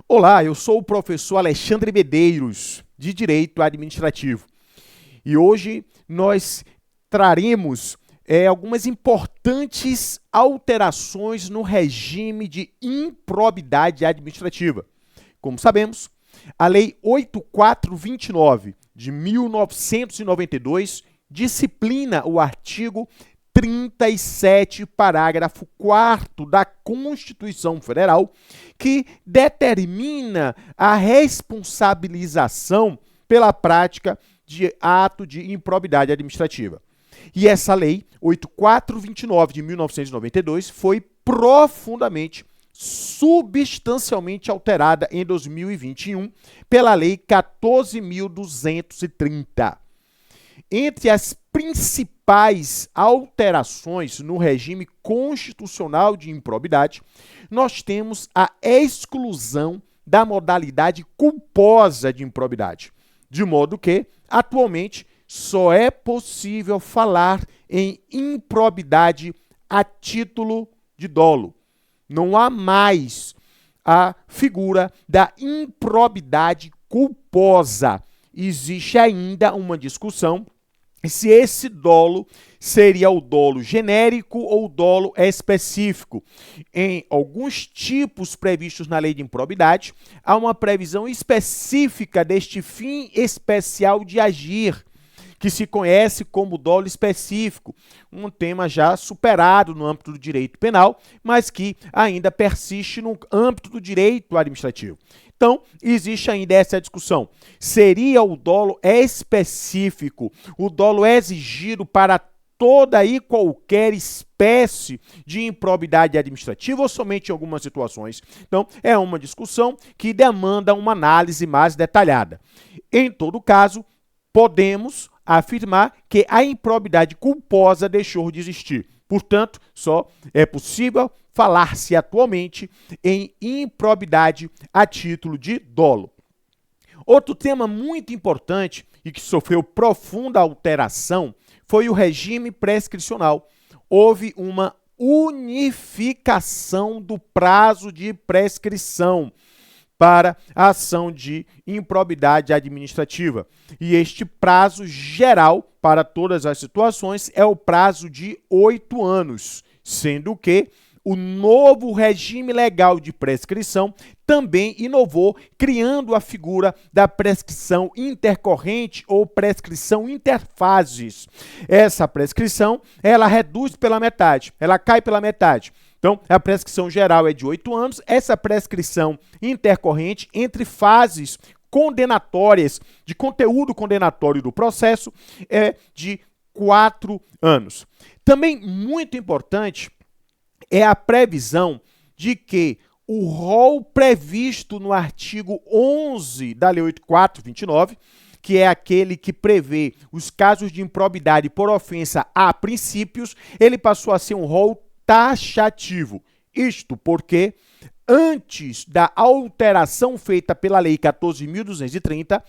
Olá, eu sou o professor Alexandre Medeiros, de Direito Administrativo. E hoje nós traremos algumas importantes alterações no regime de improbidade administrativa. Como sabemos, a Lei 8429 de 1992 disciplina o artigo 37, parágrafo 4º da Constituição Federal, que determina a responsabilização pela prática de ato de improbidade administrativa. E essa lei, 8429 de 1992, foi profundamente, substancialmente alterada em 2021 pela Lei 14.230. Entre as principais alterações no regime constitucional de improbidade, nós temos a exclusão da modalidade culposa de improbidade, de modo que, atualmente, só é possível falar em improbidade a título de dolo. Não há mais a figura da improbidade culposa. Existe ainda uma discussão se esse dolo seria o dolo genérico ou o dolo específico. Em alguns tipos previstos na lei de improbidade, há uma previsão específica deste fim especial de agir, que se conhece como dolo específico, um tema já superado no âmbito do direito penal, mas que ainda persiste no âmbito do direito administrativo. Então, existe ainda essa discussão. Seria o dolo específico, o dolo exigido para toda e qualquer espécie de improbidade administrativa ou somente em algumas situações? Então, é uma discussão que demanda uma análise mais detalhada. Em todo caso, podemos afirmar que a improbidade culposa deixou de existir. Portanto, só é possível falar-se atualmente em improbidade a título de dolo. Outro tema muito importante e que sofreu profunda alteração foi o regime prescricional. Houve uma unificação do prazo de prescrição para a ação de improbidade administrativa. E este prazo geral para todas as situações é o prazo de 8 anos, sendo que o novo regime legal de prescrição também inovou, criando a figura da prescrição intercorrente ou prescrição interfases. Essa prescrição, ela reduz pela metade, ela cai pela metade. Então, a prescrição geral é de 8 anos, essa prescrição intercorrente entre fases condenatórias, de conteúdo condenatório do processo, é de 4 anos. Também muito importante é a previsão de que o rol previsto no artigo 11 da Lei 8429, que é aquele que prevê os casos de improbidade por ofensa a princípios, ele passou a ser um rol taxativo. Isto porque, antes da alteração feita pela Lei 14.230,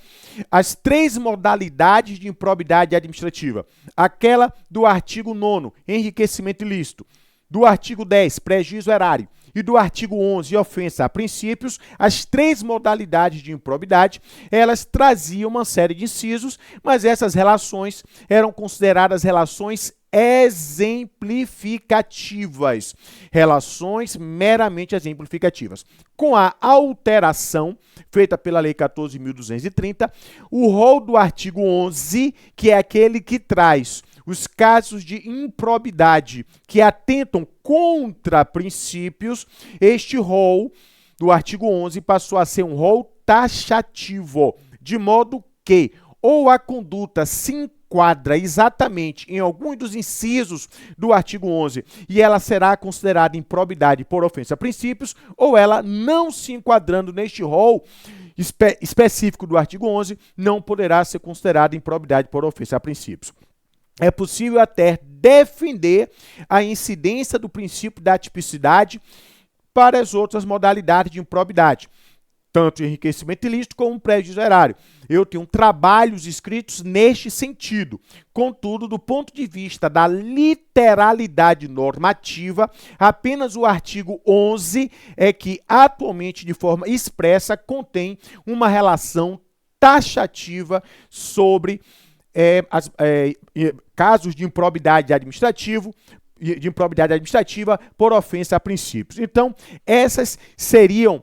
as 3 modalidades de improbidade administrativa, aquela do artigo 9º, enriquecimento ilícito, do artigo 10, prejuízo erário, e do artigo 11, ofensa a princípios, as 3 modalidades de improbidade, elas traziam uma série de incisos, mas essas relações eram consideradas relações exemplificativas, relações meramente exemplificativas. Com a alteração feita pela Lei 14.230, o rol do artigo 11, que é aquele que traz os casos de improbidade que atentam contra princípios, este rol do artigo 11 passou a ser um rol taxativo, de modo que ou a conduta se enquadra exatamente em algum dos incisos do artigo 11 e ela será considerada improbidade por ofensa a princípios, ou ela, não se enquadrando neste rol específico do artigo 11, não poderá ser considerada improbidade por ofensa a princípios. É possível até defender a incidência do princípio da tipicidade para as outras modalidades de improbidade. tanto enriquecimento ilícito como prejuízo erário. Eu tenho trabalhos escritos neste sentido. Contudo, do ponto de vista da literalidade normativa, apenas o artigo 11 é que, atualmente, de forma expressa, contém uma relação taxativa sobre casos de improbidade administrativa por ofensa a princípios. Então, essas seriam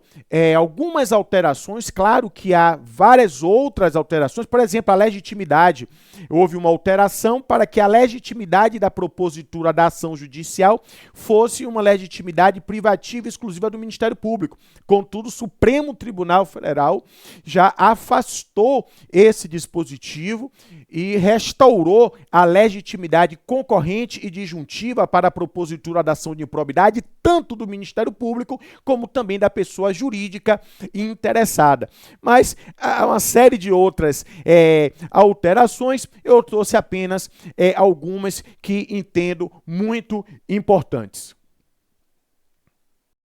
algumas alterações. Claro que há várias outras alterações, por exemplo, a legitimidade. Houve uma alteração para que a legitimidade da propositura da ação judicial fosse uma legitimidade privativa exclusiva do Ministério Público. Contudo, o Supremo Tribunal Federal já afastou esse dispositivo e restaurou a legitimidade concorrente e disjuntiva para a propositura da ação de improbidade, tanto do Ministério Público como também da pessoa jurídica interessada. Mas há uma série de outras alterações, eu trouxe apenas algumas que entendo muito importantes.